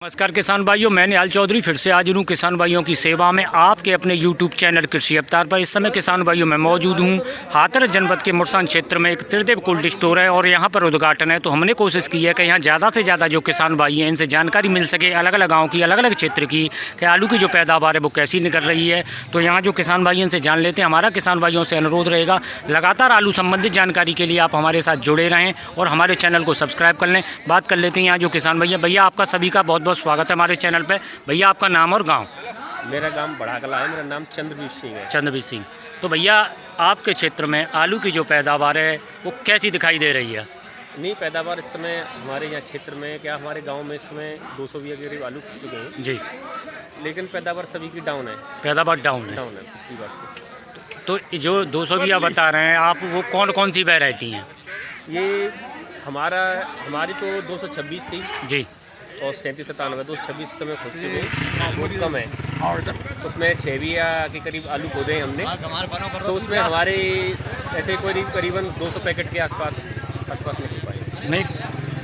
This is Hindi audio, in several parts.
नमस्कार किसान भाइयों, मैं निहाल चौधरी फिर से हाजिर हूँ किसान भाइयों की सेवा में आपके अपने YouTube चैनल कृषि अवतार पर। इस समय किसान भाइयों मैं मौजूद हूँ हाथरस जनपद के मुरसान क्षेत्र में। एक त्रिदेव कोल्ड स्टोर है और यहाँ पर उद्घाटन है, तो हमने कोशिश की है कि यहाँ ज़्यादा से ज़्यादा जो किसान भाई हैं इनसे जानकारी मिल सके अलग अलग गाँव की, अलग अलग क्षेत्र की, कि आलू की जो पैदावार है वो कैसी निकल रही है। तो यहाँ जो किसान भाई इनसे जान लेते हैं। हमारा किसान भाइयों से अनुरोध रहेगा लगातार आलू संबंधित जानकारी के लिए आप हमारे साथ जुड़े रहें और हमारे चैनल को सब्सक्राइब कर लें। बात कर लेते हैं यहाँ जो किसान भैया आपका सभी का बहुत बहुत स्वागत है हमारे चैनल पे। भैया आपका नाम और गांव? मेरा गांव बड़ा कला है। मेरा नाम चंद्रवीर सिंह है। चंद्रवीर सिंह। तो भैया आपके क्षेत्र में आलू की जो पैदावार है वो कैसी दिखाई दे रही है? नहीं, पैदावार इस समय हमारे यहाँ क्षेत्र में क्या हमारे गांव में इस समय 200 बीघा के करीब आलू हो चुके हैं जी, लेकिन पैदावार सभी की डाउन है। पैदावार डाउन है। पिछली बार से। तो जो 200 बीघा बता रहे हैं आप, वो कौन कौन सी वैरायटी हैं? ये हमारी तो 226 थी जी, और 37-97 226 समय खुद चुके बहुत कम है। उसमें 6 बीघा के करीब आलू खोदे हैं हमने, तो उसमें हमारे ऐसे करीबन 200 पैकेट के आसपास निकल पाए। नहीं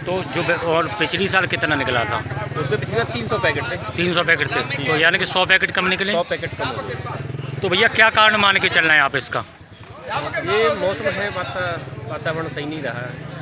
तो जो और पिछली साल कितना निकला था? उसमें पिछले 300 पैकेट थे। 300 पैकेट थे, तो यानी कि 100 पैकेट कम निकले। 100 पैकेट कम हो गए। तो भैया क्या कारण मान के चल रहे हैं आप इसका? ये मौसम है, वातावरण सही नहीं रहा,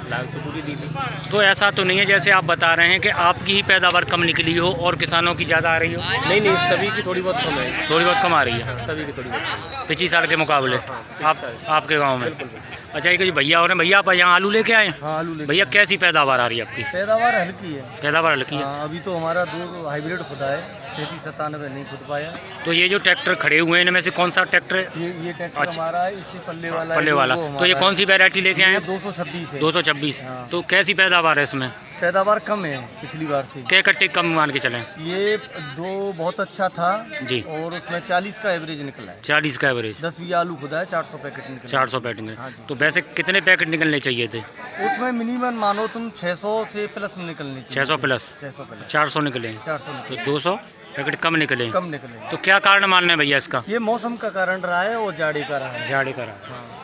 लागत तो पूरी दी थी। तो ऐसा तो नहीं है जैसे आप बता रहे हैं कि आपकी ही पैदावार कम निकली हो और किसानों की ज़्यादा आ रही हो? नहीं, सभी की थोड़ी बहुत कम है। थोड़ी बहुत कम आ रही है सभी की थोड़ी बहुत पिछली साल के मुकाबले। आपके गांव में? बिल्कुल। अच्छा, ये जो भैया हो रहे हैं, भैया आप यहाँ आलू लेके आए? हाँ, आलू लेके। भैया कैसी पैदावार आ रही है आपकी? पैदावार हल्की है। पैदावार हल्की है। अभी तो हमारा 2 हाइब्रिड खुदा है, 37-97 नहीं खुद पाया। तो ये जो ट्रैक्टर खड़े हुए हैं इनमें से कौन सा ट्रैक्टर है? ये ट्रैक्टर हमारा है, इससे पल्ले वाला पल्ले वाला। तो ये कौन सी वैरायटी लेके आए हैं? 226 है। 226। हाँ। तो कैसी पैदावार है इसमें? पैदावार कम है पिछली बार से। क्या कट्टे कम मान के चलें? ये 2 बहुत अच्छा था जी, और उसमें 40 का एवरेज निकला है। 40 का एवरेज। 10 बीघा आलू खुदा है, 400 पैकेट निकले। 400 पैकेट। हाँ जी। तो वैसे कितने पैकेट निकलने चाहिए थे? उसमें मिनिमम मानो तुम 600 से प्लस में निकलनी चाहिए। 600 प्लस। 600 प्लस। 400 निकले। 400 तो निकले। 200 पैकेट कम निकले। कम निकले। तो क्या कारण मान रहे हैं भैया इसका? ये मौसम का कारण रहा है और जाड़े का रहा है। झाड़ी करा। हाँ।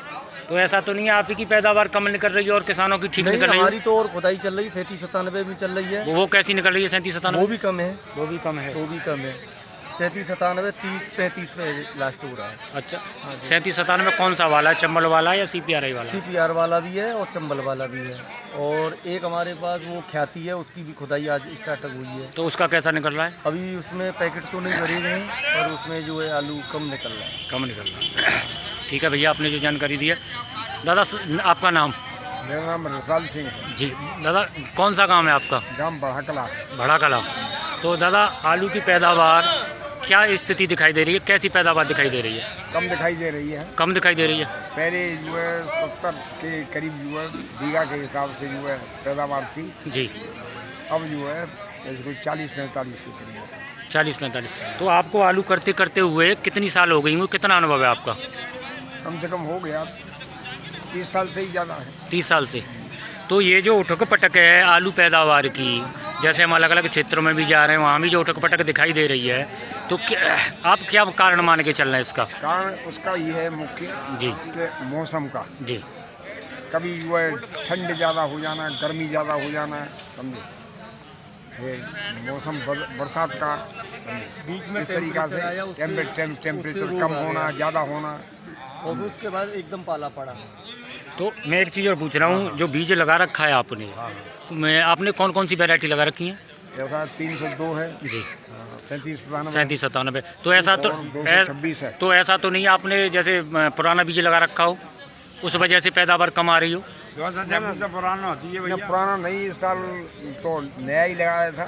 तो ऐसा तो नहीं है आप ही की पैदावार कम निकल रही है और किसानों की ठीक निकल रही है? हमारी तो और खुदाई चल रही है, 37-97 भी चल रही है। वो कैसी निकल रही है? 37-97। वो भी कम है। वो भी कम है। 37-97 30-35 पे लास्ट हो रहा है। अच्छा, 37-97 में कौन सा वाला है? चंबल वाला या CPRI वाला? CPR वाला भी है और चंबल वाला भी है। और एक हमारे पास वो ख्याति है, उसकी भी खुदाई आज स्टार्ट हुई है। तो उसका कैसा निकल रहा है? अभी उसमें पैकेट तो नहीं भरे गए और उसमें जो है आलू कम निकल रहा है। कम निकल रहा है। ठीक है भैया, आपने जो जानकारी दी है। दादा आपका नाम? मेरा नाम रसाल सिंह जी। दादा कौन सा गांव है आपका? गाँव बड़ा बड़ा कला। तो दादा आलू की पैदावार क्या स्थिति दिखाई दे रही है? कैसी पैदावार दिखाई दे रही है? कम दिखाई दे रही है। कम दिखाई दे रही है। पहले जो है 70 के करीब जो है बीघा के हिसाब से जो है पैदावार थी। जी। अब जो है 40-45 के करीब। 40-45। तो आपको आलू करते करते हुए कितनी साल हो गई? कितना अनुभव है आपका? कम से कम हो गया 30 साल से ही ज़्यादा है। 30 साल से। तो ये जो उठक पटक है आलू पैदावार की, जैसे हम अलग अलग क्षेत्रों में भी जा रहे हैं वहाँ भी जो उठक पटक दिखाई दे रही है, तो आप क्या कारण मान के चल रहे हैं इसका? कारण उसका ये है मुख्य जी कि मौसम का। जी। कभी जो है ठंड ज़्यादा हो जाना, गर्मी ज़्यादा हो जाना, समझे, ये मौसम बरसात का बीच में इस तरीक़ा से टेम्परेचर कम होना, ज़्यादा होना, और उसके बाद एकदम पाला पड़ा। तो मैं एक चीज़ और पूछ रहा हूँ, जो बीज लगा रखा है आपने, आपने कौन कौन सी वैरायटी लगा रखी है? ऐसा 302 है जी, 37-97। तो ऐसा तो 226 है। तो ऐसा तो नहीं है आपने जैसे पुराना बीज लगा रखा हो उस वजह से पैदावार कम आ रही हो? पुराना नहीं, इस साल तो नया ही लगाया था।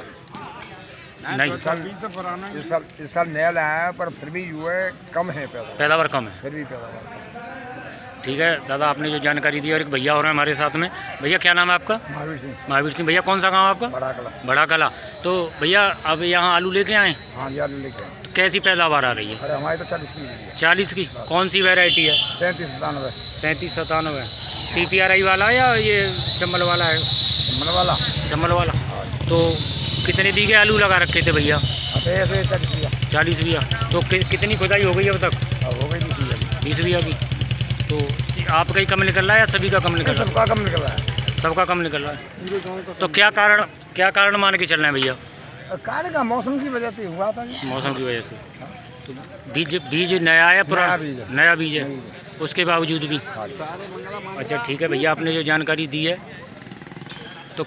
नहीं, इस साल नया लगाया है, पर फिर भी जो है कम है पैदावार कम है। फिर भी पैदावार। ठीक है दादा, आपने जो जानकारी दी। और एक भैया हो रहे हैं हमारे साथ में। भैया क्या नाम है आपका? महावीर सिंह। महावीर सिंह। भैया कौन सा गांव आपका? बड़ा कला। बड़ा कला। तो भैया अब यहाँ आलू लेके आए? हाँ जी, आलू लेके आए। तो कैसी पैदावार आ रही है? अरे हमारे तो 40 की। 40 की। कौन सी वैरायटी है? 37-97। 37-97। CPRI वाला या ये चंबल वाला है? चंबल वाला। चंबल वाला। तो कितने बीघे आलू लगा रखे थे भैया? 40 बीघा। तो कितनी खुदाई हो गई अब तक? हो गई 20 बीघा की। तो आपका ही कम निकल रहा है या सभी का कम निकल रहा है? सबका कम निकल रहा है। सबका कम निकल रहा है। तो क्या कारण मान के चल रहे हैं भैया? कार्य का मौसम की वजह से हुआ था ये। मौसम की वजह से। तो बीज नया है पुराना? नया बीज है, उसके बावजूद भी। अच्छा ठीक है भैया, आपने जो जानकारी दी है तो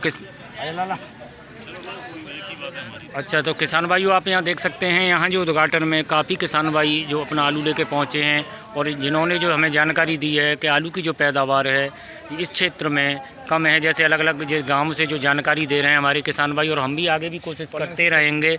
अच्छा, तो किसान भाइयों आप यहाँ देख सकते हैं, यहाँ जो उद्घाटन में काफ़ी किसान भाई जो अपना आलू लेके पहुँचे हैं और जिन्होंने जो हमें जानकारी दी है कि आलू की जो पैदावार है इस क्षेत्र में कम है। जैसे अलग अलग जिस गांव से जो जानकारी दे रहे हैं हमारे किसान भाई, और हम भी आगे भी कोशिश करते रहेंगे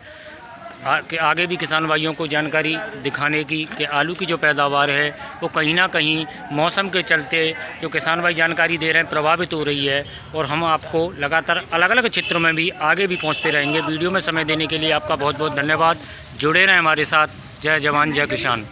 कि आगे भी किसान भाइयों को जानकारी दिखाने की कि आलू की जो पैदावार है वो कहीं ना कहीं मौसम के चलते जो किसान भाई जानकारी दे रहे हैं प्रभावित हो रही है। और हम आपको लगातार अलग अलग क्षेत्रों में भी आगे भी पहुंचते रहेंगे। वीडियो में समय देने के लिए आपका बहुत बहुत धन्यवाद। जुड़े रहें हमारे साथ। जय जवान जय किसान।